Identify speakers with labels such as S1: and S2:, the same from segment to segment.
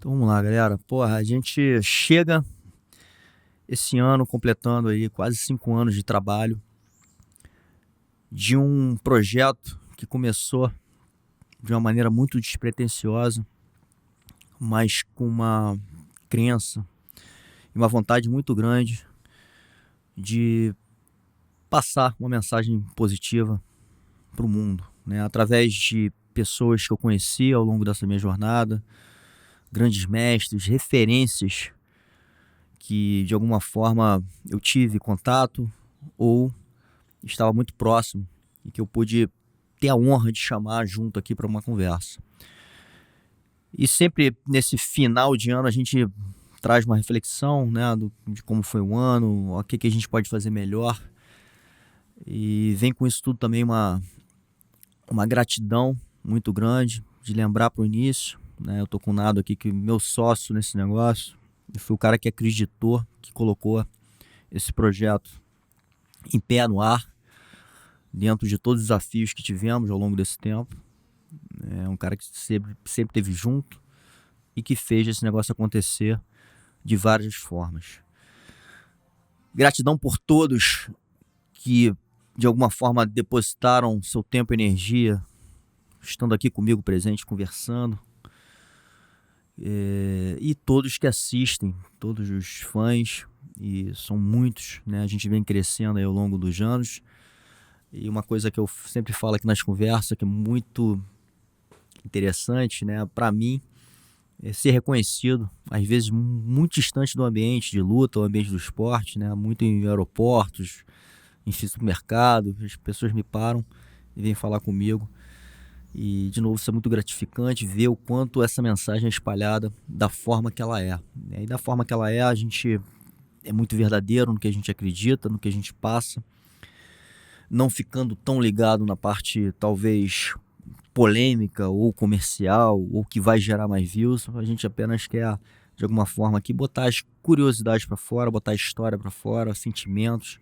S1: Então vamos lá, galera. Porra, a gente chega esse ano completando aí quase 5 anos de trabalho de um projeto que começou de uma maneira muito despretensiosa, mas com uma crença e uma vontade muito grande de passar uma mensagem positiva para o mundo, né? Através de pessoas que eu conheci ao longo dessa minha jornada, grandes mestres, referências que de alguma forma eu tive contato ou estava muito próximo e que eu pude ter a honra de chamar junto aqui para uma conversa. E sempre nesse final de ano a gente traz uma reflexão, né, de como foi o ano, o que a gente pode fazer melhor. E vem com isso tudo também uma gratidão muito grande de lembrar para o início, né? Eu tô com o Nado aqui, que meu sócio nesse negócio, e foi o cara que acreditou, que colocou esse projeto em pé no ar, dentro de todos os desafios que tivemos ao longo desse tempo. É um cara que sempre esteve junto e que fez esse negócio acontecer de várias formas. Gratidão por todos que de alguma forma depositaram seu tempo e energia estando aqui comigo presente, conversando. E todos que assistem, todos os fãs, e são muitos, né? A gente vem crescendo aí ao longo dos anos. E uma coisa que eu sempre falo aqui nas conversas, que é muito interessante, né, para mim, é ser reconhecido, às vezes muito distante do ambiente de luta, o ambiente do esporte, né, muito em aeroportos, em supermercado, as pessoas me param e vêm falar comigo. E, de novo, isso é muito gratificante ver o quanto essa mensagem é espalhada da forma que ela é. E da forma que ela é, a gente é muito verdadeiro no que a gente acredita, no que a gente passa, não ficando tão ligado na parte, talvez, polêmica ou comercial, ou que vai gerar mais views. A gente apenas quer, de alguma forma, aqui botar as curiosidades para fora, botar a história para fora, sentimentos.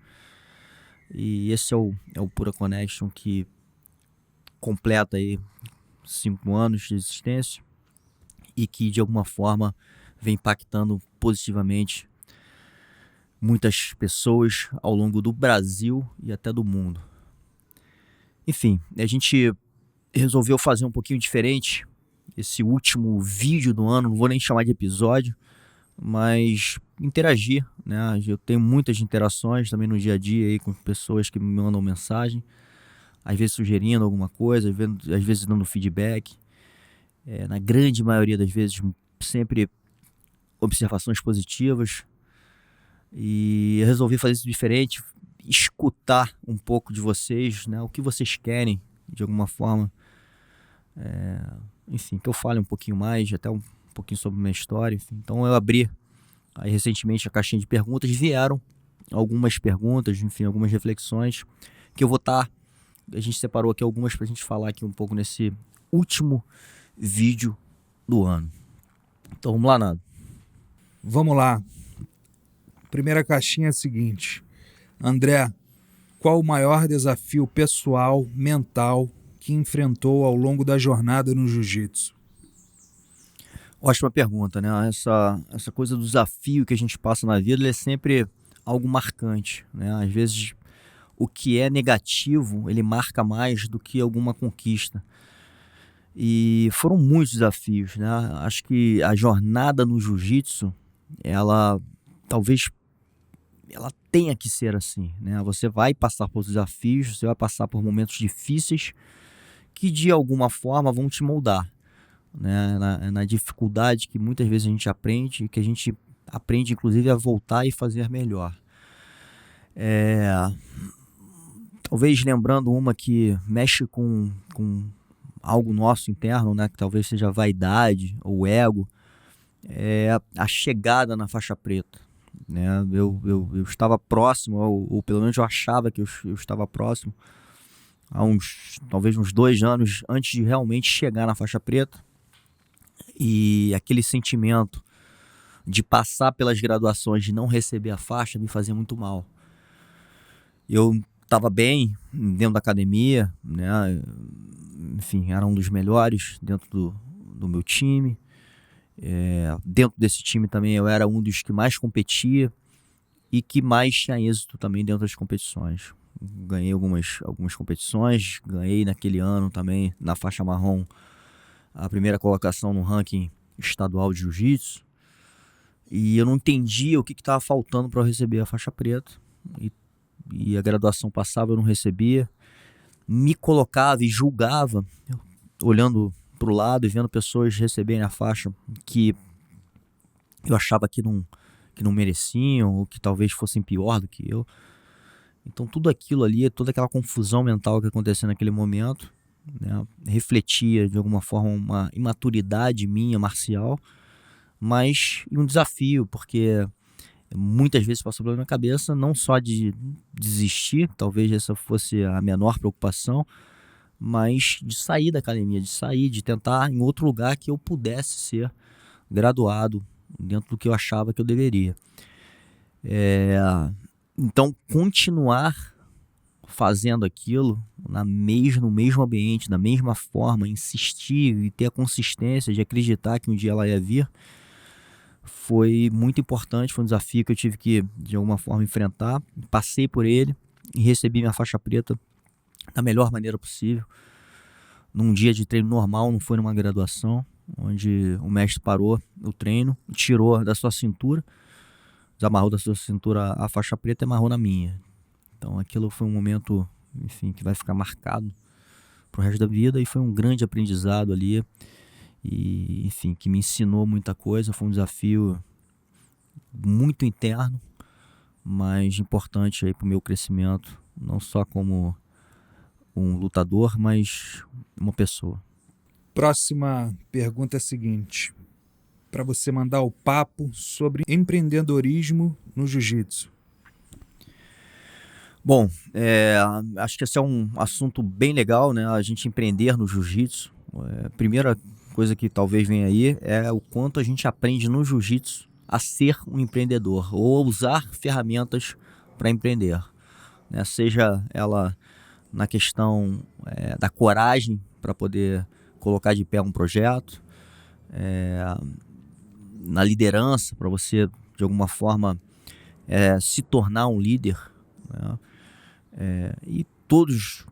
S1: E esse é o Pura Connection, que completa aí 5 anos de existência e que de alguma forma vem impactando positivamente muitas pessoas ao longo do Brasil e até do mundo. Enfim, a gente resolveu fazer um pouquinho diferente esse último vídeo do ano, não vou nem chamar de episódio, mas interagir, né? Eu tenho muitas interações também no dia a dia aí com pessoas que me mandam mensagem, às vezes sugerindo alguma coisa, às vezes dando feedback. Na grande maioria das vezes, sempre observações positivas. E eu resolvi fazer isso diferente, escutar um pouco de vocês, né? O que vocês querem, de alguma forma. Enfim, que eu fale um pouquinho mais, até um pouquinho sobre minha história. Enfim. Então eu abri aí recentemente a caixinha de perguntas, vieram algumas perguntas, enfim, algumas reflexões que eu vou estar... A gente separou aqui algumas pra gente falar aqui um pouco nesse último vídeo do ano. Então vamos lá, Nado.
S2: Vamos lá. Primeira caixinha é a seguinte. André, qual o maior desafio pessoal, mental, que enfrentou ao longo da jornada no jiu-jitsu?
S1: Ótima pergunta, né? Essa coisa do desafio que a gente passa na vida, ele é sempre algo marcante, né? Às vezes o que é negativo, ele marca mais do que alguma conquista. E foram muitos desafios, né? Acho que a jornada no jiu-jitsu, ela talvez ela tenha que ser assim, né? Você vai passar por desafios, você vai passar por momentos difíceis que de alguma forma vão te moldar, né? Na dificuldade que muitas vezes a gente aprende, que a gente aprende inclusive a voltar e fazer melhor. Talvez lembrando uma que mexe com algo nosso interno, né? Que talvez seja vaidade ou ego, é a chegada na faixa preta, né? Eu estava próximo, ou pelo menos eu achava que eu estava próximo, há talvez uns 2 anos antes de realmente chegar na faixa preta. E aquele sentimento de passar pelas graduações, de não receber a faixa, me fazia muito mal. Eu estava bem dentro da academia, né? Enfim, era um dos melhores dentro do meu time. Dentro desse time também eu era um dos que mais competia e que mais tinha êxito também dentro das competições. Ganhei algumas competições, ganhei naquele ano também na faixa marrom a primeira colocação no ranking estadual de jiu-jitsu, e eu não entendia o que estava faltando para eu receber a faixa preta, e a graduação passava, eu não recebia, me colocava e julgava, olhando para o lado e vendo pessoas receberem a faixa que eu achava que não mereciam, ou que talvez fossem pior do que eu. Então tudo aquilo ali, toda aquela confusão mental que acontecia naquele momento, né, refletia de alguma forma uma imaturidade minha marcial, mas um desafio, porque muitas vezes passou pela minha cabeça não só de desistir, talvez essa fosse a menor preocupação, mas de sair da academia, de tentar em outro lugar que eu pudesse ser graduado dentro do que eu achava que eu deveria. Então continuar fazendo aquilo no mesmo ambiente, da mesma forma, insistir e ter a consistência de acreditar que um dia ela ia vir, foi muito importante, foi um desafio que eu tive que de alguma forma enfrentar. Passei por ele e recebi minha faixa preta da melhor maneira possível, num dia de treino normal, não foi numa graduação, onde o mestre parou o treino, tirou da sua cintura, desamarrou da sua cintura a faixa preta e amarrou na minha. Então aquilo foi um momento, enfim, que vai ficar marcado pro resto da vida, e foi um grande aprendizado ali, e enfim, que me ensinou muita coisa. Foi um desafio muito interno, mas importante aí pro meu crescimento, não só como um lutador, mas uma pessoa.
S2: Próxima pergunta é a seguinte: para você mandar o papo sobre empreendedorismo no jiu-jitsu.
S1: Bom, acho que esse é um assunto bem legal, né? A gente empreender no jiu-jitsu. A primeira coisa que talvez venha aí é o quanto a gente aprende no jiu-jitsu a ser um empreendedor, ou a usar ferramentas para empreender, né? Seja ela na questão da coragem para poder colocar de pé um projeto, na liderança para você de alguma forma se tornar um líder, né? E todos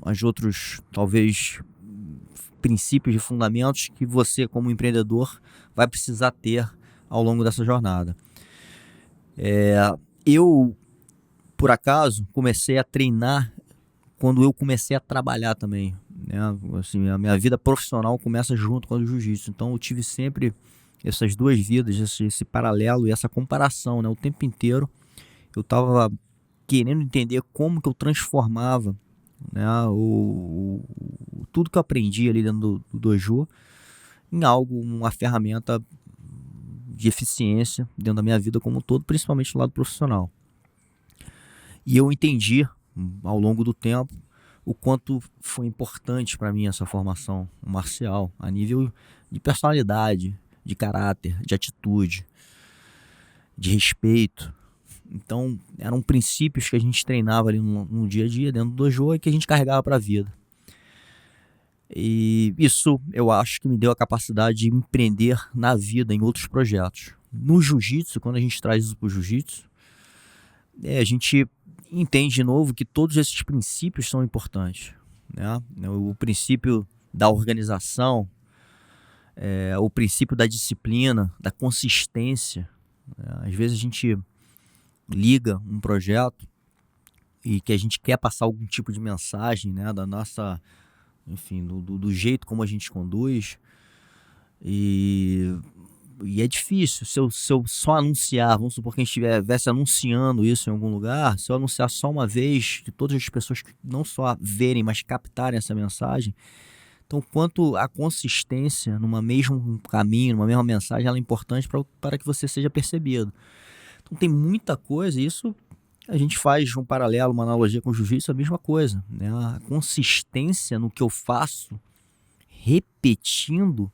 S1: os outros, talvez, princípios e fundamentos que você, como empreendedor, vai precisar ter ao longo dessa jornada. Eu, por acaso, comecei a treinar quando eu comecei a trabalhar também, né? Assim, a minha vida profissional começa junto com a do jiu-jitsu, então eu tive sempre essas duas vidas, esse paralelo e essa comparação, né? O tempo inteiro eu estava querendo entender como que eu transformava, né, tudo que eu aprendi ali dentro do dojo em algo, uma ferramenta de eficiência dentro da minha vida como um todo, principalmente no lado profissional. E eu entendi ao longo do tempo o quanto foi importante para mim essa formação marcial, a nível de personalidade, de caráter, de atitude, de respeito. Então, eram princípios que a gente treinava ali no dia a dia, dentro do dojo, e que a gente carregava para a vida. E isso, eu acho que me deu a capacidade de empreender na vida, em outros projetos. No jiu-jitsu, quando a gente traz isso para o jiu-jitsu, a gente entende de novo que todos esses princípios são importantes, né? O princípio da organização, o princípio da disciplina, da consistência, né? Às vezes a gente liga um projeto e que a gente quer passar algum tipo de mensagem, né, da nossa, enfim, do jeito como a gente conduz, e é difícil. Se eu só anunciar, vamos supor que a gente estivesse anunciando isso em algum lugar, se eu anunciar só uma vez, que todas as pessoas não só verem, mas captarem essa mensagem, então quanto a consistência numa mesmo caminho, numa mesma mensagem, ela é importante para que você seja percebido. Então tem muita coisa, e isso a gente faz um paralelo, uma analogia com o jiu-jitsu, a mesma coisa, né? A consistência no que eu faço, repetindo,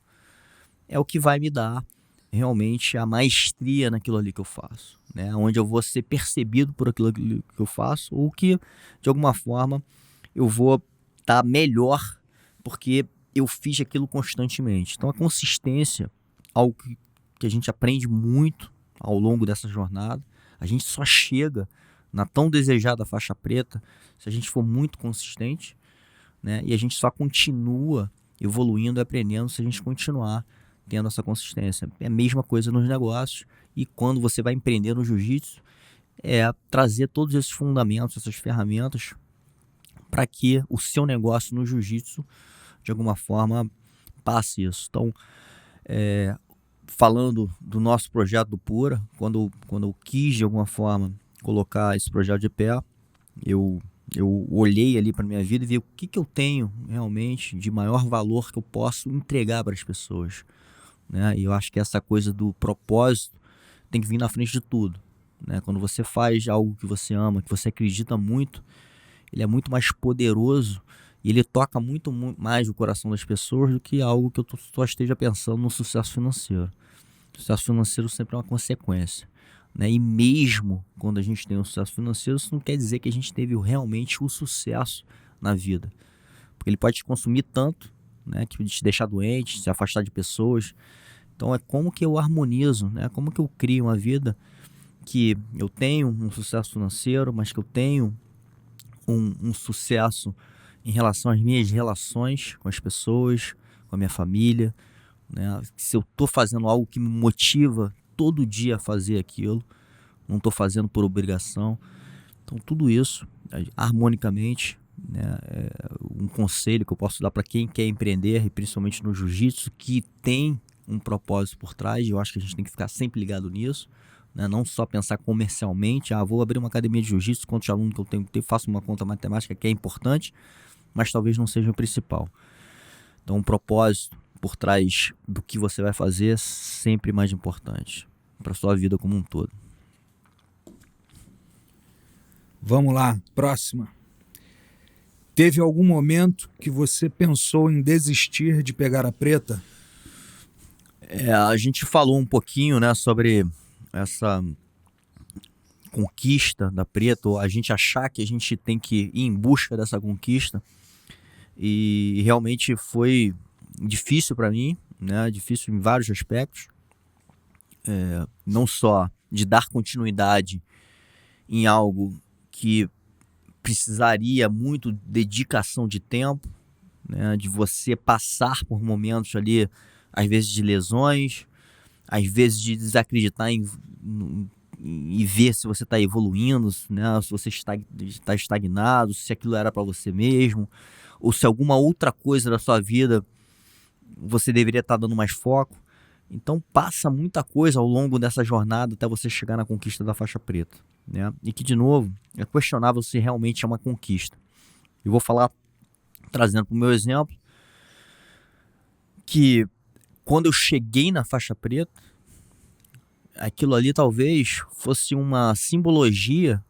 S1: é o que vai me dar realmente a maestria naquilo ali que eu faço, né? Onde eu vou ser percebido por aquilo que eu faço, ou que de alguma forma eu vou estar melhor porque eu fiz aquilo constantemente. Então a consistência, algo que a gente aprende muito ao longo dessa jornada. A gente só chega na tão desejada faixa preta se a gente for muito consistente, né? E a gente só continua evoluindo e aprendendo se a gente continuar tendo essa consistência. É a mesma coisa nos negócios, e quando você vai empreender no jiu-jitsu, é trazer todos esses fundamentos, essas ferramentas, para que o seu negócio no jiu-jitsu, de alguma forma, passe isso. Então, falando do nosso projeto do Pura, quando eu quis, de alguma forma, colocar esse projeto de pé, eu olhei ali para minha vida e vi o que eu tenho realmente de maior valor que eu posso entregar para as pessoas, né? E eu acho que essa coisa do propósito tem que vir na frente de tudo, né? Quando você faz algo que você ama, que você acredita muito, ele é muito mais poderoso e ele toca muito mais o coração das pessoas do que algo que eu só esteja pensando no sucesso financeiro. O sucesso financeiro sempre é uma consequência, né? E mesmo quando a gente tem um sucesso financeiro, isso não quer dizer que a gente teve realmente o sucesso na vida, porque ele pode te consumir tanto, né, que te deixar doente, se afastar de pessoas. Então é como que eu harmonizo, né? Como que eu crio uma vida que eu tenho um sucesso financeiro, mas que eu tenho um sucesso em relação às minhas relações com as pessoas, com a minha família, né? Se eu estou fazendo algo que me motiva todo dia a fazer aquilo, não estou fazendo por obrigação. Então tudo isso, harmonicamente, né, é um conselho que eu posso dar para quem quer empreender, e principalmente no jiu-jitsu, que tem um propósito por trás. E eu acho que a gente tem que ficar sempre ligado nisso, né? Não só pensar comercialmente, vou abrir uma academia de jiu-jitsu, quantos alunos que eu tenho que ter, faço uma conta matemática, que é importante, mas talvez não seja o principal. Então, um propósito por trás do que você vai fazer é sempre mais importante para sua vida como um todo.
S2: Vamos lá, próxima. Teve algum momento que você pensou em desistir de pegar a preta?
S1: A gente falou um pouquinho, né, sobre essa conquista da preta, ou a gente achar que a gente tem que ir em busca dessa conquista, e realmente foi difícil para mim, né, difícil em vários aspectos, não só de dar continuidade em algo que precisaria muito dedicação de tempo, né, de você passar por momentos ali, às vezes de lesões, às vezes de desacreditar e ver se você está evoluindo, né, se você está estagnado, se aquilo era para você mesmo, ou se alguma outra coisa da sua vida você deveria estar dando mais foco. Então passa muita coisa ao longo dessa jornada até você chegar na conquista da faixa preta, né? E que, de novo, é questionável se realmente é uma conquista. Eu vou falar, trazendo para o meu exemplo, que quando eu cheguei na faixa preta, aquilo ali talvez fosse uma simbologia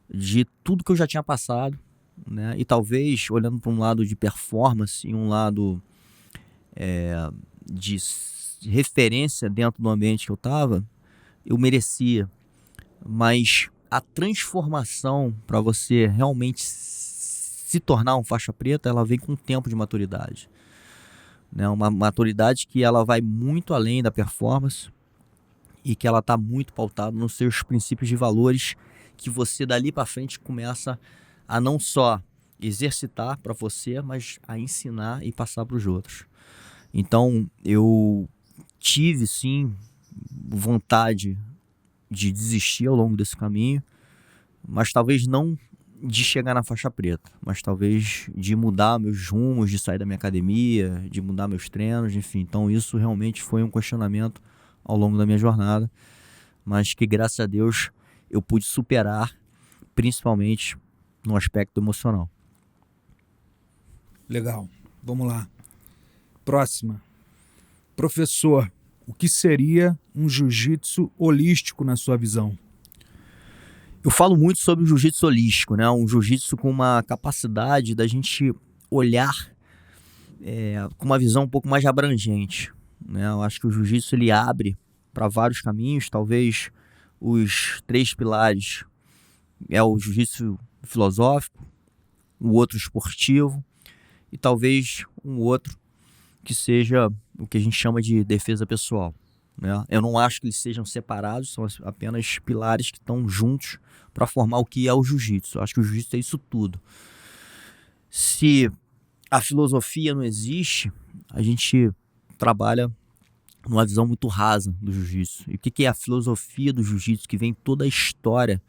S1: de tudo que eu já tinha passado, né? E talvez, olhando para um lado de performance e um lado de referência dentro do ambiente que eu estava, eu merecia. Mas a transformação para você realmente se tornar um faixa preta, ela vem com um tempo de maturidade, né? Uma maturidade que ela vai muito além da performance e que ela está muito pautada nos seus princípios de valores, que você dali para frente começa a não só exercitar para você, mas a ensinar e passar para os outros. Então eu tive sim vontade de desistir ao longo desse caminho, mas talvez não de chegar na faixa preta, mas talvez de mudar meus rumos, de sair da minha academia, de mudar meus treinos, enfim. Então isso realmente foi um questionamento ao longo da minha jornada, mas que, graças a Deus, eu pude superar, principalmente no aspecto emocional.
S2: Legal, vamos lá. Próxima. Professor, o que seria um jiu-jitsu holístico na sua visão?
S1: Eu falo muito sobre o jiu-jitsu holístico, né? Um jiu-jitsu com uma capacidade da gente olhar com uma visão um pouco mais abrangente, né? Eu acho que o jiu-jitsu ele abre para vários caminhos. Talvez os 3 pilares é o jiu-jitsu filosófico, o outro esportivo e talvez um outro que seja o que a gente chama de defesa pessoal, né? Eu não acho que eles sejam separados, são apenas pilares que estão juntos para formar o que é o jiu-jitsu. Eu acho que o jiu-jitsu é isso tudo. Se a filosofia não existe, a gente trabalha numa visão muito rasa do jiu-jitsu. E o que é a filosofia do jiu-jitsu? Que vem toda a história,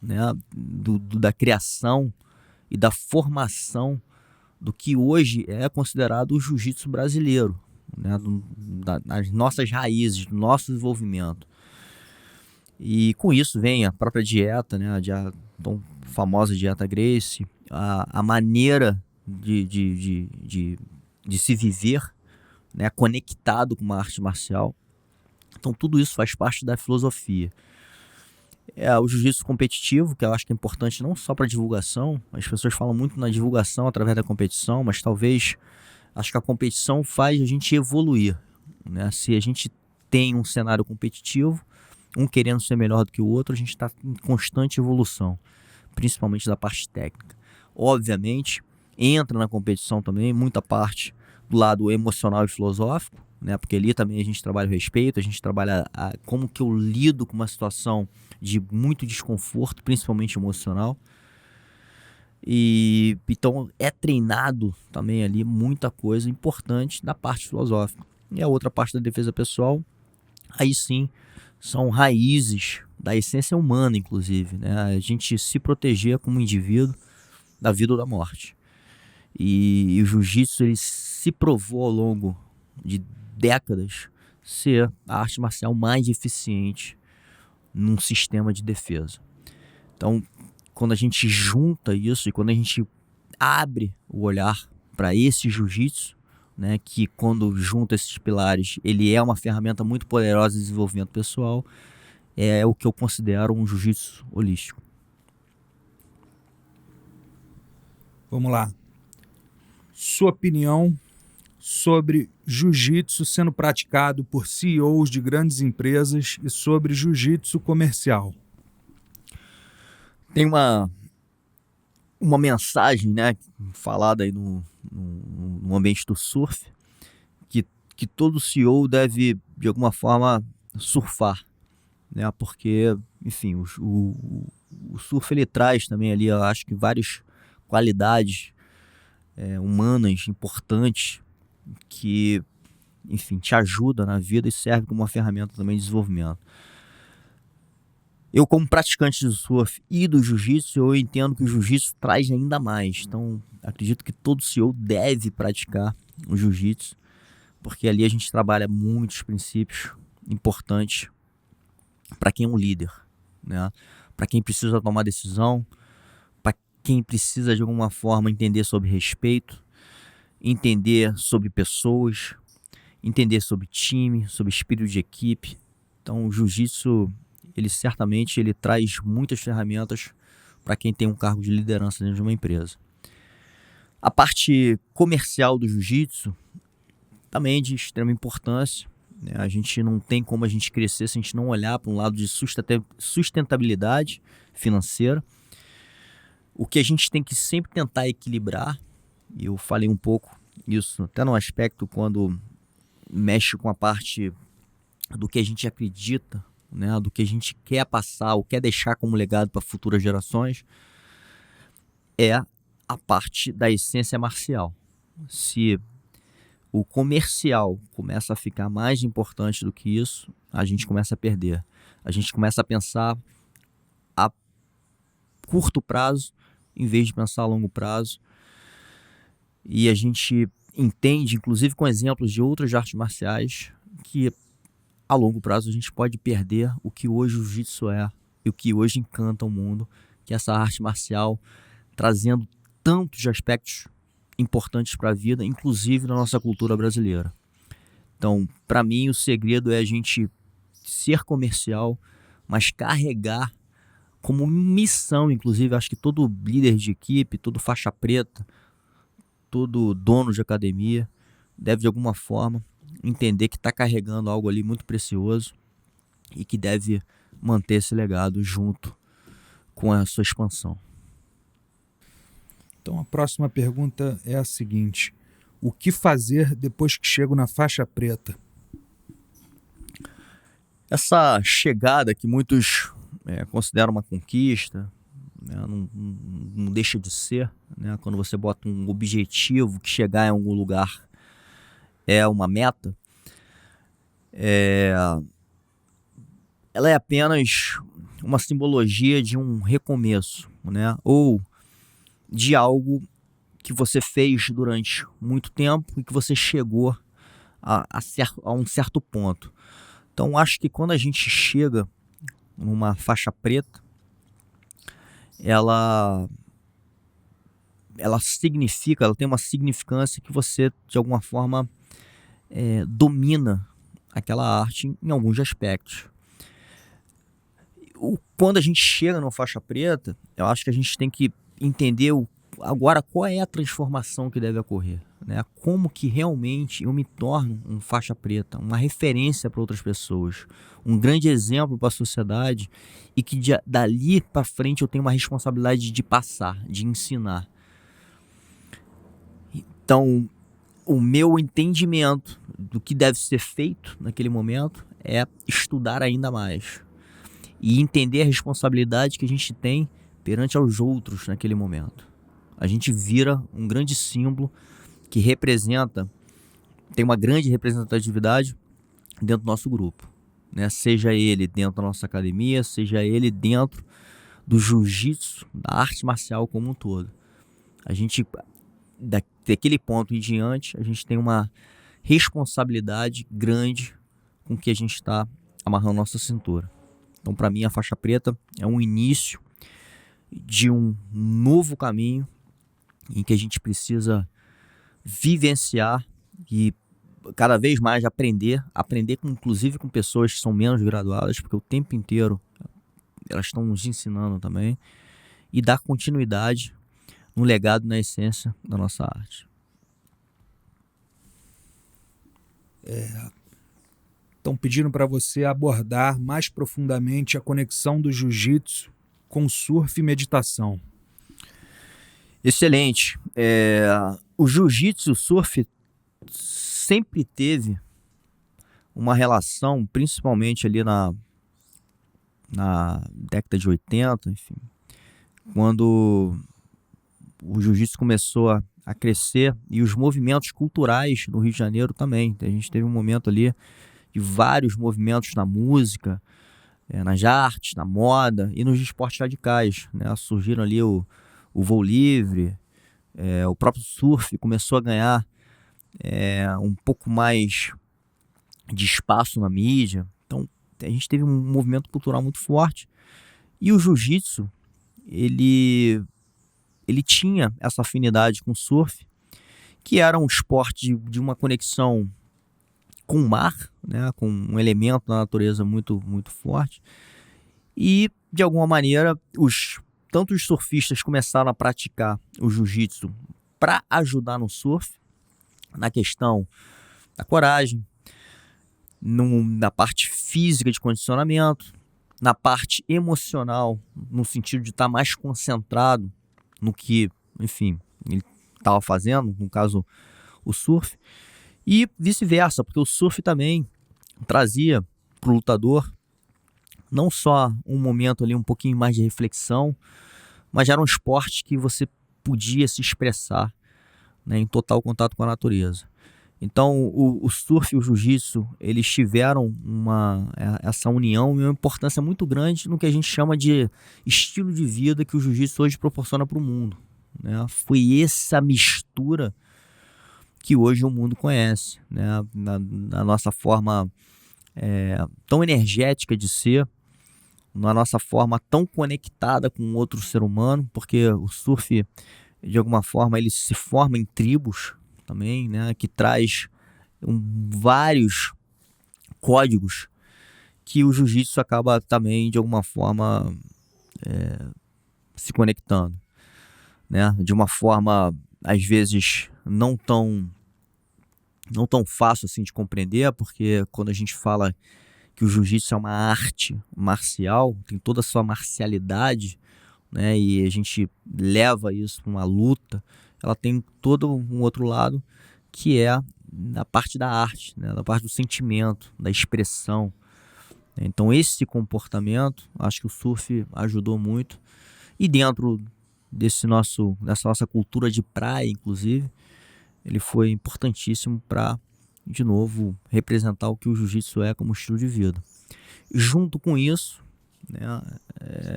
S1: né, da criação e da formação do que hoje é considerado o jiu-jitsu brasileiro, né, das nossas raízes, do nosso desenvolvimento. E com isso vem a própria dieta, né, a tão famosa dieta Gracie, a maneira de se viver, né, conectado com uma arte marcial. Então tudo isso faz parte da filosofia. O jiu-jitsu competitivo, que eu acho que é importante não só para divulgação, as pessoas falam muito na divulgação através da competição, mas talvez, acho que a competição faz a gente evoluir, né? Se a gente tem um cenário competitivo, um querendo ser melhor do que o outro, a gente está em constante evolução, principalmente da parte técnica. Obviamente, entra na competição também muita parte do lado emocional e filosófico, né? Porque ali também a gente trabalha o respeito, a gente trabalha como que eu lido com uma situação de muito desconforto, principalmente emocional. E então é treinado também ali muita coisa importante na parte filosófica. E a outra parte da defesa pessoal, aí sim, são raízes da essência humana, inclusive, né? A gente se proteger como indivíduo da vida ou da morte. E o jiu-jitsu ele se provou ao longo de décadas ser a arte marcial mais eficiente num sistema de defesa. Então, quando a gente junta isso e quando a gente abre o olhar para esse jiu-jitsu, né, que quando junta esses pilares, ele é uma ferramenta muito poderosa de desenvolvimento pessoal, é o que eu considero um jiu-jitsu holístico.
S2: Vamos lá. Sua opinião sobre jiu-jitsu sendo praticado por CEOs de grandes empresas e sobre jiu-jitsu comercial.
S1: Tem uma mensagem, né, falada aí no ambiente do surf, que todo CEO deve, de alguma forma, surfar, né, porque, enfim, o surf ele traz também ali, eu acho que várias qualidades humanas importantes que, enfim, te ajuda na vida e serve como uma ferramenta também de desenvolvimento. Eu, como praticante do surf e do jiu-jitsu, eu entendo que o jiu-jitsu traz ainda mais. Então, acredito que todo CEO deve praticar o jiu-jitsu, porque ali a gente trabalha muitos princípios importantes para quem é um líder, né? Para quem precisa tomar decisão, para quem precisa de alguma forma entender sobre respeito, entender sobre pessoas, entender sobre time, sobre espírito de equipe. Então, o jiu-jitsu ele certamente ele traz muitas ferramentas para quem tem um cargo de liderança dentro de uma empresa. A parte comercial do jiu-jitsu também é de extrema importância, né? A gente não tem como a gente crescer se a gente não olhar para um lado de sustentabilidade financeira. O que a gente tem que sempre tentar equilibrar, e eu falei um pouco isso até no aspecto quando mexe com a parte do que a gente acredita, né, do que a gente quer passar ou quer deixar como legado para futuras gerações, é a parte da essência marcial. Se o comercial começa a ficar mais importante do que isso, a gente começa a perder. A gente começa a pensar a curto prazo em vez de pensar a longo prazo. E a gente entende, inclusive com exemplos de outras artes marciais, que a longo prazo a gente pode perder o que hoje o jiu-jitsu é e o que hoje encanta o mundo, que é essa arte marcial trazendo tantos aspectos importantes para a vida, inclusive na nossa cultura brasileira. Então, para mim, o segredo é a gente ser comercial, mas carregar como missão, inclusive, acho que todo líder de equipe, todo faixa preta, todo dono de academia deve de alguma forma entender que está carregando algo ali muito precioso e que deve manter esse legado junto com a sua expansão.
S2: Então a próxima pergunta é a seguinte: o que fazer depois que chego na faixa preta?
S1: Essa chegada que muitos consideram uma conquista, né, não deixa de ser, né, quando você bota um objetivo que chegar em algum lugar é uma meta, ela é apenas uma simbologia de um recomeço, né, ou de algo que você fez durante muito tempo e que você chegou a um certo ponto. Então, acho que quando a gente chega numa faixa preta, ela significa, ela tem uma significância que você, de alguma forma, domina aquela arte em alguns aspectos. Quando a gente chega numa faixa preta, eu acho que a gente tem que entender agora qual é a transformação que deve ocorrer, né? Como que realmente eu me torno um faixa preta, uma referência para outras pessoas, um grande exemplo para a sociedade e que dali para frente eu tenho uma responsabilidade de passar, de ensinar. Então, o meu entendimento do que deve ser feito naquele momento é estudar ainda mais e entender a responsabilidade que a gente tem perante aos outros naquele momento. A gente vira um grande símbolo que tem uma grande representatividade dentro do nosso grupo, né? Seja ele dentro da nossa academia, seja ele dentro do jiu-jitsu, da arte marcial como um todo. A gente, daquele ponto em diante, a gente tem uma responsabilidade grande com o que a gente está amarrando nossa cintura. Então, para mim, a faixa preta é um início de um novo caminho em que a gente precisa vivenciar e cada vez mais aprender inclusive com pessoas que são menos graduadas, porque o tempo inteiro elas estão nos ensinando também, e dar continuidade no legado, na essência da nossa arte.
S2: Estão pedindo para você abordar mais profundamente a conexão do jiu-jitsu com surf e meditação.
S1: Excelente. O jiu-jitsu e o surf sempre teve uma relação, principalmente ali na década de 80, enfim, quando o jiu-jitsu começou a crescer e os movimentos culturais no Rio de Janeiro também. A gente teve um momento ali de vários movimentos na música, nas artes, na moda e nos esportes radicais, né? Surgiram ali o voo livre, o próprio surf começou a ganhar um pouco mais de espaço na mídia. Então a gente teve um movimento cultural muito forte e o jiu-jitsu ele tinha essa afinidade com o surf, que era um esporte de uma conexão com o mar, né, com um elemento da natureza muito, muito forte. E, de alguma maneira, tanto os surfistas começaram a praticar o jiu-jitsu para ajudar no surf, na questão da coragem, na parte física de condicionamento, na parte emocional, no sentido de estar mais concentrado no que, enfim, ele estava fazendo, no caso, o surf, e vice-versa, porque o surf também trazia para o lutador não só um momento ali um pouquinho mais de reflexão, mas era um esporte que você podia se expressar, né, em total contato com a natureza. Então o surf e o jiu-jitsu, eles tiveram essa união e uma importância muito grande no que a gente chama de estilo de vida que o jiu-jitsu hoje proporciona para o mundo, né? Foi essa mistura que hoje o mundo conhece, né? Na nossa forma tão energética de ser, na nossa forma tão conectada com outro ser humano, porque o surf, de alguma forma, ele se forma em tribos também, né? Que traz vários códigos que o jiu-jitsu acaba também, de alguma forma, se conectando, né? De uma forma, às vezes, não tão fácil assim de compreender, porque quando a gente fala que o jiu-jitsu é uma arte marcial, tem toda a sua marcialidade, né? E a gente leva isso para uma luta, ela tem todo um outro lado que é a parte da arte, né? Da parte do sentimento, da expressão. Então esse comportamento, acho que o surf ajudou muito. E dentro dessa nossa cultura de praia, inclusive, ele foi importantíssimo para, de novo, representar o que o jiu-jitsu é como estilo de vida. Junto com isso, né,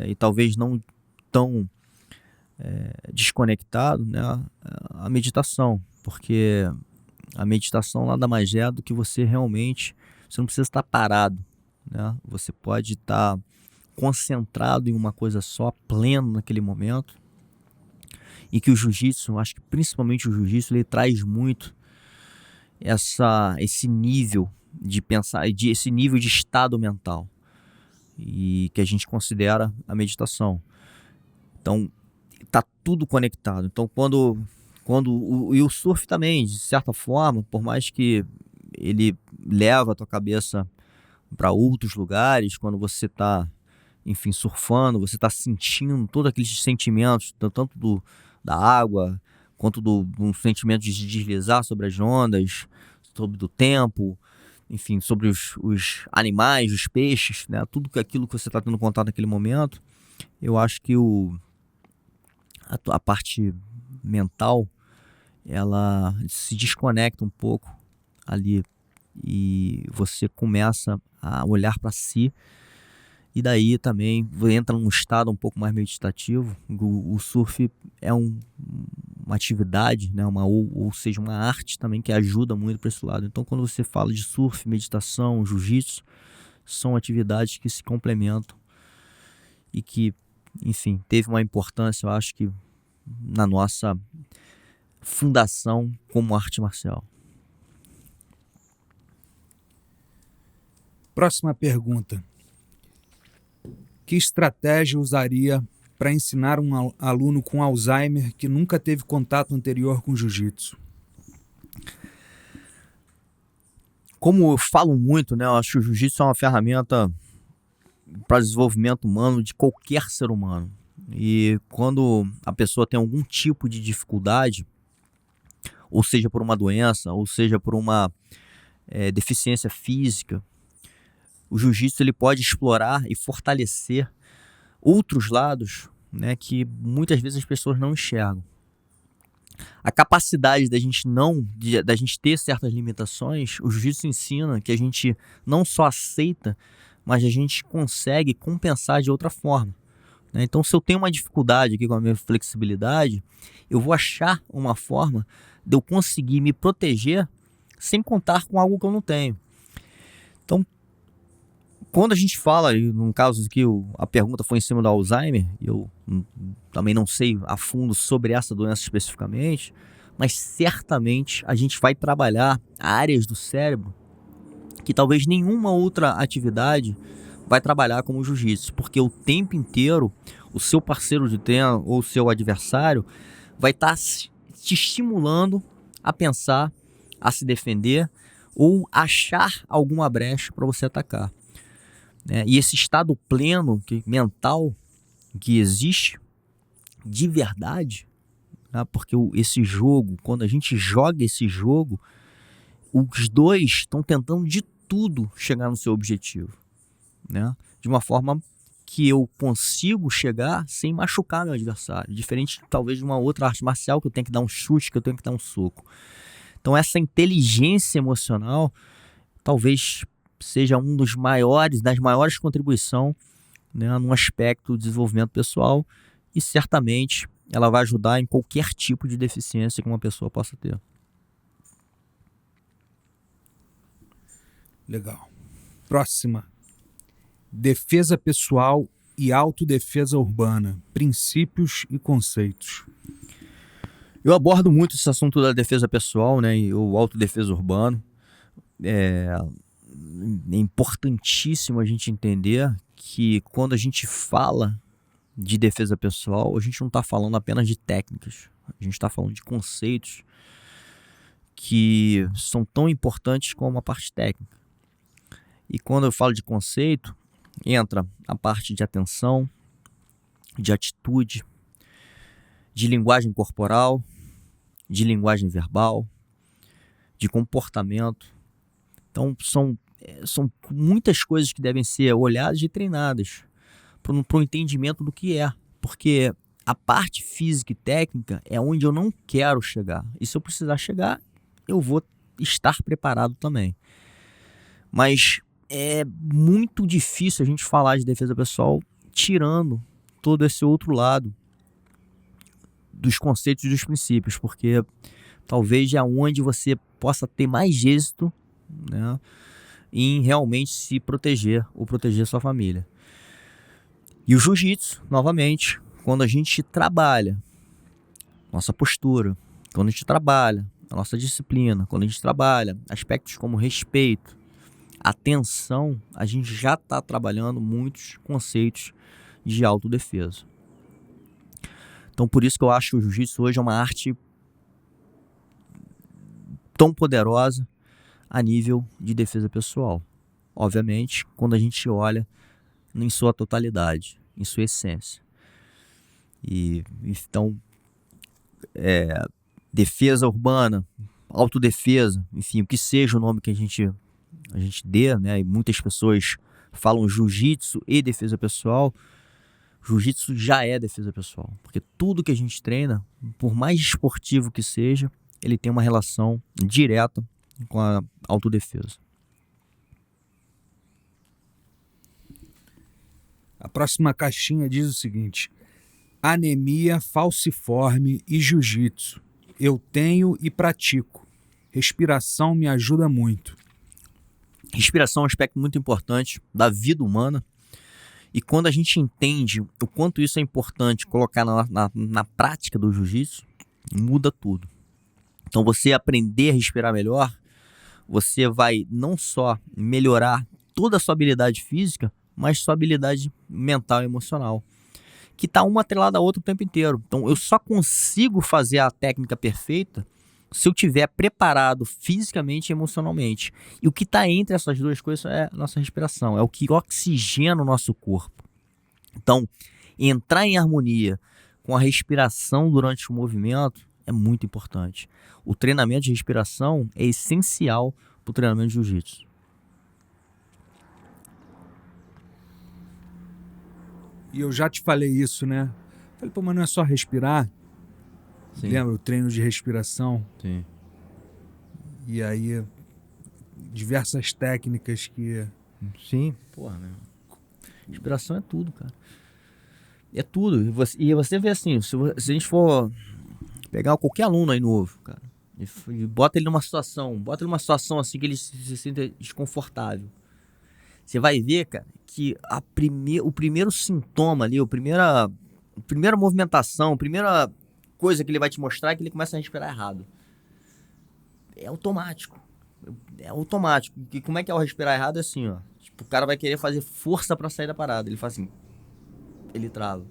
S1: e talvez não tão desconectado, né, a meditação, porque a meditação nada mais é do que você realmente, você não precisa estar parado, né? Você pode estar concentrado em uma coisa só, pleno naquele momento, e que o jiu-jitsu, acho que principalmente o jiu-jitsu, ele traz muito esse nível de pensar, esse nível de estado mental, e que a gente considera a meditação. Então, tá tudo conectado. Então, e o surf também, de certa forma, por mais que ele leva a tua cabeça para outros lugares, quando você está, enfim, surfando, você está sentindo todos aqueles sentimentos, tanto da água, quanto do sentimento de deslizar sobre as ondas, sobre do tempo, enfim, sobre os animais, os peixes, né? Tudo aquilo que você está tendo contato naquele momento. Eu acho que a parte mental, ela se desconecta um pouco ali e você começa a olhar para si, e daí também entra num estado um pouco mais meditativo. O surf é uma atividade, né, ou seja, uma arte também que ajuda muito para esse lado. Então, quando você fala de surf, meditação, jiu-jitsu, são atividades que se complementam e que, enfim, teve uma importância, eu acho que, na nossa fundação como arte marcial.
S2: Próxima pergunta. Que estratégia usaria para ensinar um aluno com Alzheimer que nunca teve contato anterior com jiu-jitsu?
S1: Como eu falo muito, né, eu acho que o jiu-jitsu é uma ferramenta para desenvolvimento humano de qualquer ser humano. E quando a pessoa tem algum tipo de dificuldade, ou seja por uma doença, ou seja por uma deficiência física, o jiu-jitsu ele pode explorar e fortalecer outros lados, né, que muitas vezes as pessoas não enxergam. A capacidade da gente ter certas limitações, o jiu-jitsu ensina que a gente não só aceita, mas a gente consegue compensar de outra forma, né? Então, se eu tenho uma dificuldade aqui com a minha flexibilidade, eu vou achar uma forma de eu conseguir me proteger sem contar com algo que eu não tenho. Então, quando a gente fala, no caso que a pergunta foi em cima do Alzheimer, eu também não sei a fundo sobre essa doença especificamente, mas certamente a gente vai trabalhar áreas do cérebro que talvez nenhuma outra atividade vai trabalhar como o jiu-jitsu, porque o tempo inteiro o seu parceiro de treino ou o seu adversário vai estar te estimulando a pensar, a se defender ou achar alguma brecha para você atacar. E esse estado pleno mental que existe de verdade, né? Porque esse jogo, quando a gente joga esse jogo, os dois estão tentando de tudo chegar no seu objetivo, né? De uma forma que eu consigo chegar sem machucar meu adversário, diferente talvez de uma outra arte marcial que eu tenho que dar um chute, que eu tenho que dar um soco. Então essa inteligência emocional talvez seja das maiores contribuições, né, num aspecto do desenvolvimento pessoal, e certamente ela vai ajudar em qualquer tipo de deficiência que uma pessoa possa ter.
S2: Legal. Próxima. Defesa pessoal e autodefesa urbana. Princípios e conceitos.
S1: Eu abordo muito esse assunto da defesa pessoal, né, e o autodefesa urbano. É importantíssimo a gente entender que quando a gente fala de defesa pessoal, a gente não está falando apenas de técnicas, a gente está falando de conceitos que são tão importantes como a parte técnica. E quando eu falo de conceito, entra a parte de atenção, de atitude, de linguagem corporal, de linguagem verbal, de comportamento. Então são são muitas coisas que devem ser olhadas e treinadas para o entendimento do que é. Porque a parte física e técnica é onde eu não quero chegar. E se eu precisar chegar, eu vou estar preparado também. Mas é muito difícil a gente falar de defesa pessoal tirando todo esse outro lado dos conceitos e dos princípios, porque talvez é onde você possa ter mais êxito, né, em realmente se proteger ou proteger sua família. E o jiu-jitsu, novamente, quando a gente trabalha nossa postura, quando a gente trabalha a nossa disciplina, quando a gente trabalha aspectos como respeito, atenção, a gente já está trabalhando muitos conceitos de autodefesa. Então, por isso que eu acho que o jiu-jitsu hoje é uma arte tão poderosa a nível de defesa pessoal. Obviamente, quando a gente olha em sua totalidade, em sua essência. E então, defesa urbana, autodefesa, enfim, o que seja o nome que a gente dê, né? E muitas pessoas falam jiu-jitsu e defesa pessoal. Jiu-jitsu já é defesa pessoal, porque tudo que a gente treina, por mais esportivo que seja, ele tem uma relação direta com a autodefesa.
S2: A próxima caixinha diz o seguinte: anemia, falciforme e jiu-jitsu. Eu tenho e pratico. Respiração me ajuda muito.
S1: Respiração é um aspecto muito importante da vida humana. E quando a gente entende o quanto isso é importante colocar na prática do jiu-jitsu, muda tudo. Então, você aprender a respirar melhor, você vai não só melhorar toda a sua habilidade física, mas sua habilidade mental e emocional, que está uma atrelada à outra o tempo inteiro. Então, eu só consigo fazer a técnica perfeita se eu estiver preparado fisicamente e emocionalmente. E o que está entre essas duas coisas é a nossa respiração, é o que oxigena o nosso corpo. Então, entrar em harmonia com a respiração durante o movimento é muito importante. O treinamento de respiração é essencial para o treinamento de jiu-jitsu.
S2: E eu já te falei isso, né? Falei, pô, mas não é só respirar?
S1: Sim.
S2: Lembra o treino de respiração?
S1: Sim.
S2: E aí, diversas técnicas que...
S1: Sim, porra, meu. Respiração é tudo, cara. É tudo. E você vê assim, se a gente for pegar qualquer aluno aí novo, cara, e bota ele numa situação assim que ele se sinta desconfortável. Você vai ver, cara, que o primeiro sintoma ali, a primeira movimentação, a primeira coisa que ele vai te mostrar é que ele começa a respirar errado. É automático. E como é que é o respirar errado? É assim, ó. Tipo, o cara vai querer fazer força pra sair da parada. Ele faz assim. Ele trava.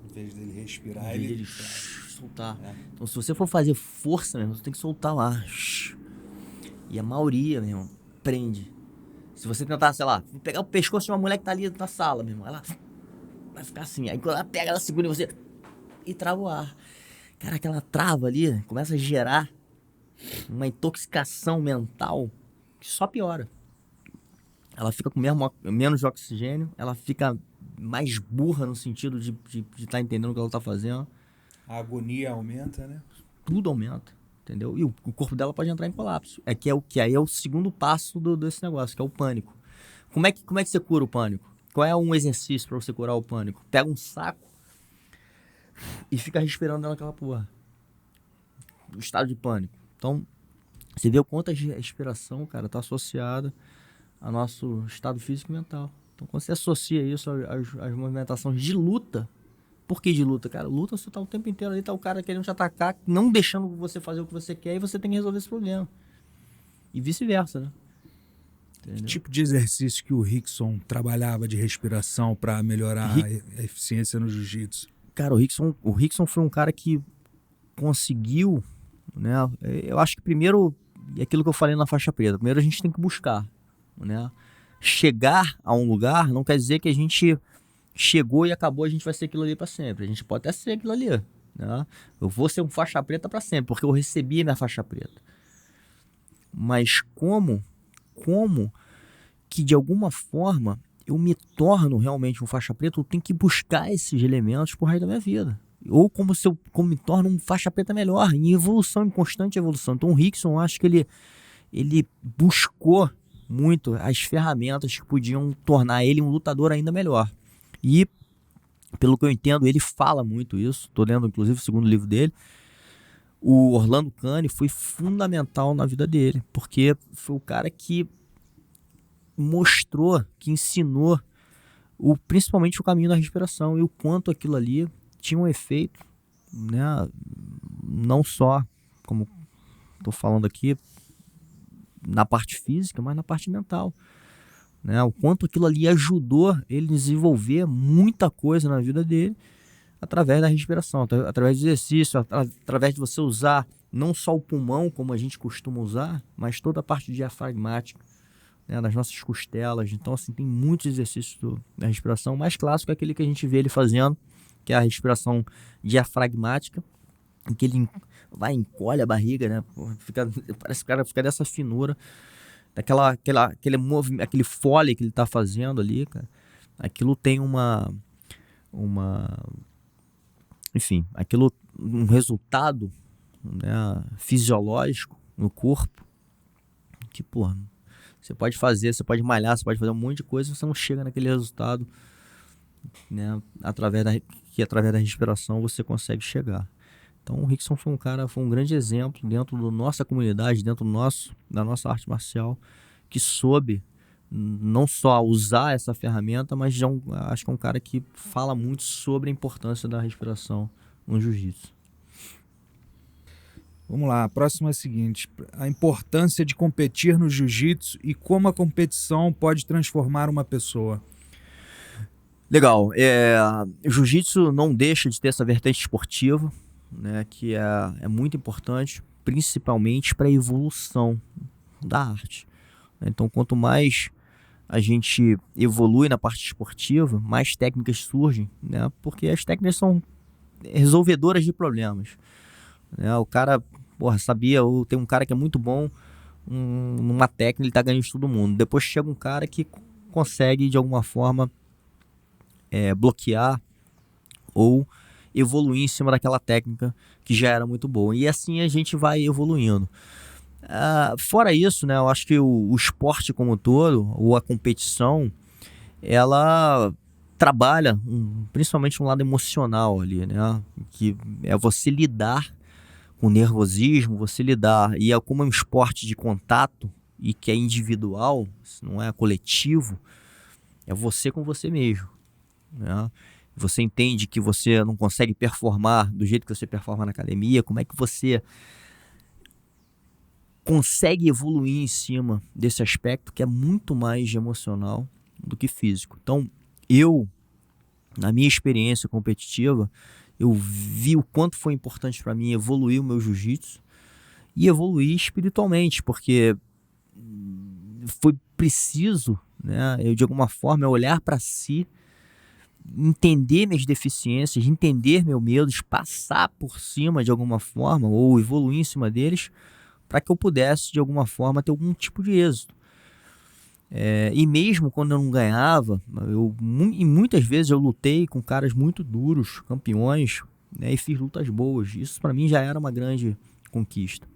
S2: Em vez dele respirar,
S1: ele soltar. É. Então, se você for fazer força, meu irmão, você tem que soltar lá. E a maioria, meu irmão, prende. Se você tentar, sei lá, pegar o pescoço de uma mulher que tá ali na sala, meu irmão, ela vai ficar assim. Aí quando ela pega, ela segura em você e trava o ar. Cara, aquela trava ali começa a gerar uma intoxicação mental que só piora. Ela fica com menos oxigênio, ela fica mais burra no sentido de estar entendendo o que ela tá fazendo.
S2: A agonia aumenta, né?
S1: Tudo aumenta, entendeu? E o corpo dela pode entrar em colapso. Que aí é o segundo passo desse negócio, que é o pânico. Como é que você cura o pânico? Qual é um exercício para você curar o pânico? Pega um saco e fica respirando dentro daquela porra. O estado de pânico. Então, você vê o quanto a respiração, cara, tá associada ao nosso estado físico e mental. Então, quando você associa isso às movimentações de luta, por que de luta? Cara, luta você tá o tempo inteiro ali, tá o cara querendo te atacar, não deixando você fazer o que você quer, e você tem que resolver esse problema. E vice-versa, né? Entendeu?
S2: Que tipo de exercício que o Rickson trabalhava de respiração para melhorar a eficiência no jiu-jitsu?
S1: Cara, o Rickson foi um cara que conseguiu, né? Eu acho que primeiro, é aquilo que eu falei na faixa preta, primeiro a gente tem que buscar, né? Chegar a um lugar não quer dizer que a gente chegou e acabou, a gente vai ser aquilo ali para sempre. A gente pode até ser aquilo ali, né? Eu vou ser um faixa preta para sempre, porque eu recebi a minha faixa preta. Mas como como que de alguma forma eu me torno realmente um faixa preta, eu tenho que buscar esses elementos pro resto da minha vida. Ou como me torno um faixa preta melhor, em evolução, em constante evolução. Então o Rickson, eu acho que ele buscou muito as ferramentas que podiam tornar ele um lutador ainda melhor. E, pelo que eu entendo, ele fala muito isso. Estou lendo, inclusive, o segundo livro dele. O Orlando Cane foi fundamental na vida dele, porque foi o cara que mostrou, que ensinou principalmente o caminho da respiração e o quanto aquilo ali tinha um efeito, né? Não só, como estou falando aqui, na parte física, mas na parte mental, né? O quanto aquilo ali ajudou ele a desenvolver muita coisa na vida dele através da respiração, através do exercício, através de você usar não só o pulmão, como a gente costuma usar, mas toda a parte diafragmática, né, das nossas costelas. Então, assim, tem muitos exercícios da respiração. O mais clássico é aquele que a gente vê ele fazendo, que é a respiração diafragmática, em que ele encolhe a barriga, né? Parece que o cara fica dessa finura, aquele fole que ele está fazendo ali, cara. Aquilo tem enfim, um resultado, né, fisiológico no corpo que, porra, você pode malhar, você pode fazer um monte de coisa, você não chega naquele resultado, né, através da respiração você consegue chegar. Então o Rickson foi um grande exemplo dentro da nossa comunidade, dentro da nossa arte marcial, que soube não só usar essa ferramenta, mas acho que é um cara que fala muito sobre a importância da respiração no jiu-jitsu.
S2: Vamos lá, a próxima é a seguinte: a importância de competir no jiu-jitsu e como a competição pode transformar uma pessoa.
S1: Legal, o jiu-jitsu não deixa de ter essa vertente esportiva, né, que é muito importante, principalmente para a evolução da arte. Então, quanto mais a gente evolui na parte esportiva, mais técnicas surgem, né, porque as técnicas são resolvedoras de problemas. Né? O cara, ou tem um cara que é muito bom numa técnica, ele tá ganhando de todo mundo. Depois chega um cara que consegue, de alguma forma, bloquear ou evoluir em cima daquela técnica que já era muito boa. E assim a gente vai evoluindo. Fora isso, né, eu acho que o esporte como um todo, ou a competição, ela trabalha principalmente um lado emocional ali, né, que é você lidar com nervosismo, e como é um esporte de contato e que é individual, não é coletivo, é você com você mesmo, né? Você entende que você não consegue performar do jeito que você performa na academia, como é que você consegue evoluir em cima desse aspecto que é muito mais emocional do que físico. Então, na minha experiência competitiva, eu vi o quanto foi importante para mim evoluir o meu jiu-jitsu e evoluir espiritualmente, porque foi preciso, né, eu de alguma forma olhar para si, entender minhas deficiências, entender meus medos, passar por cima de alguma forma ou evoluir em cima deles para que eu pudesse de alguma forma ter algum tipo de êxito. E mesmo quando eu não ganhava, e muitas vezes eu lutei com caras muito duros, campeões, né, e fiz lutas boas. Isso para mim já era uma grande conquista.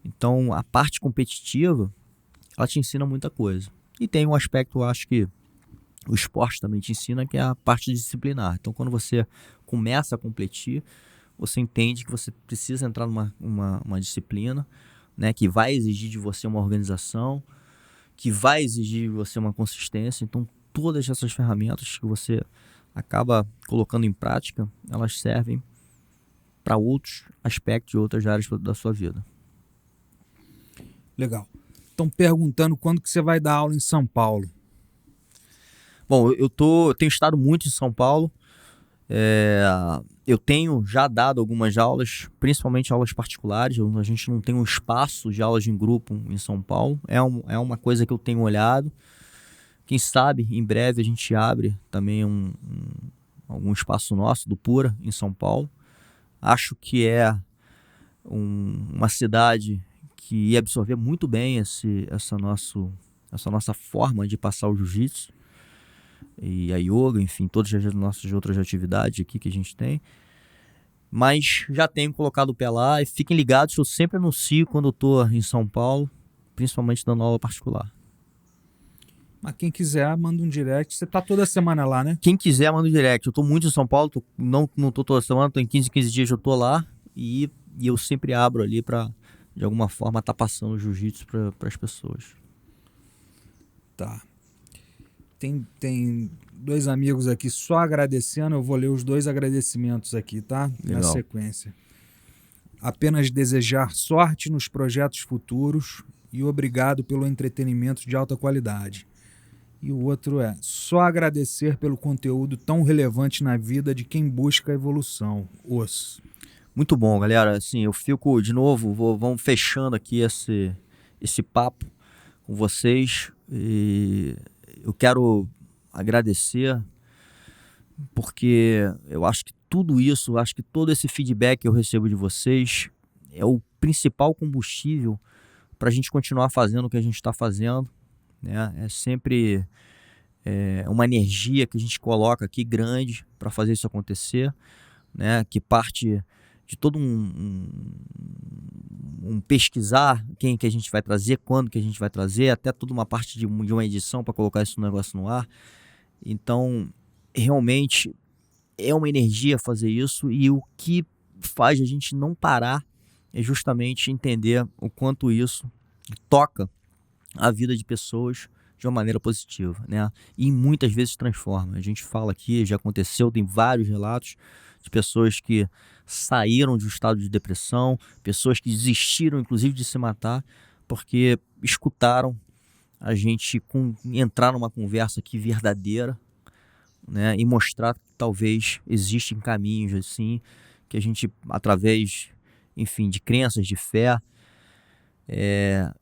S1: Então a parte competitiva, ela te ensina muita coisa. E tem um aspecto, eu acho que o esporte também te ensina, que é a parte disciplinar. Então quando você começa a competir, você entende que você precisa entrar numa disciplina, né, que vai exigir de você uma organização, que vai exigir de você uma consistência. Então todas essas ferramentas que você acaba colocando em prática, elas servem para outros aspectos e outras áreas da sua vida.
S2: Legal. Estão perguntando quando que você vai dar aula em São Paulo.
S1: Bom, eu tenho estado muito em São Paulo. Eu tenho já dado algumas aulas, principalmente aulas particulares. A gente não tem um espaço de aulas em grupo em São Paulo. É uma coisa que eu tenho olhado. Quem sabe, em breve a gente abre também algum espaço nosso do Pura em São Paulo. Acho que é uma cidade que ia absorver muito bem essa nossa forma de passar o jiu-jitsu e a yoga, enfim, todas as nossas outras atividades aqui que a gente tem. Mas já tenho colocado o pé lá e fiquem ligados, eu sempre anuncio quando eu estou em São Paulo, principalmente dando aula particular.
S2: Mas quem quiser, manda um direct. Você tá toda semana lá, né?
S1: Quem quiser, manda um direct. Eu tô muito em São Paulo, não tô toda semana, tô em 15 dias eu tô lá e eu sempre abro ali pra, de alguma forma, tá passando o jiu-jitsu para as pessoas.
S2: Tá. Tem 2 amigos aqui só agradecendo. Eu vou ler os 2 agradecimentos aqui, tá?
S1: Legal.
S2: Na sequência. Apenas desejar sorte nos projetos futuros e obrigado pelo entretenimento de alta qualidade. E o outro é só agradecer pelo conteúdo tão relevante na vida de quem busca a evolução.
S1: Muito bom, galera. Assim, eu fico, de novo, vamos fechando aqui esse papo com vocês. E eu quero agradecer porque eu acho que tudo isso, acho que todo esse feedback que eu recebo de vocês é o principal combustível para a gente continuar fazendo o que a gente está fazendo, né? É sempre uma energia que a gente coloca aqui grande para fazer isso acontecer, né? Que parte de todo um pesquisar quem que a gente vai trazer, quando que a gente vai trazer, até toda uma parte de uma edição para colocar esse negócio no ar. Então, realmente é uma energia fazer isso, e o que faz a gente não parar é justamente entender o quanto isso toca a vida de pessoas de uma maneira positiva, né? E muitas vezes transforma. A gente fala aqui, já aconteceu, tem vários relatos de pessoas que saíram de um estado de depressão, pessoas que desistiram, inclusive, de se matar, porque escutaram a gente entrar numa conversa aqui verdadeira, né? E mostrar que talvez existem caminhos assim, que a gente, através, enfim, de crenças, de fé,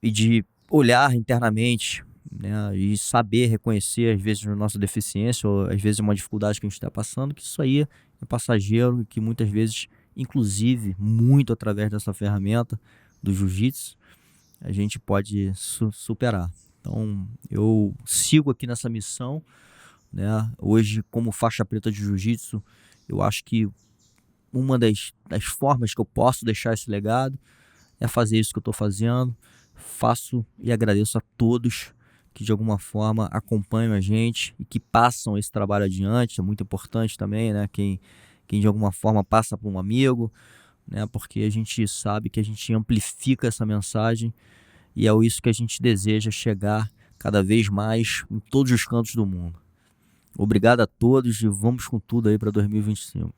S1: e de olhar internamente, né, e saber reconhecer, às vezes, a nossa deficiência, ou às vezes uma dificuldade que a gente está passando, que isso aí é passageiro e que muitas vezes, inclusive, muito através dessa ferramenta do jiu-jitsu, a gente pode superar. Então, eu sigo aqui nessa missão, né? Hoje, como faixa preta de jiu-jitsu, eu acho que uma das formas que eu posso deixar esse legado é fazer isso que eu estou fazendo. Faço e agradeço a todos que de alguma forma acompanham a gente e que passam esse trabalho adiante. É muito importante também, né? Quem de alguma forma passa para um amigo, né? Porque a gente sabe que a gente amplifica essa mensagem e é isso que a gente deseja chegar cada vez mais em todos os cantos do mundo. Obrigado a todos e vamos com tudo aí para 2025.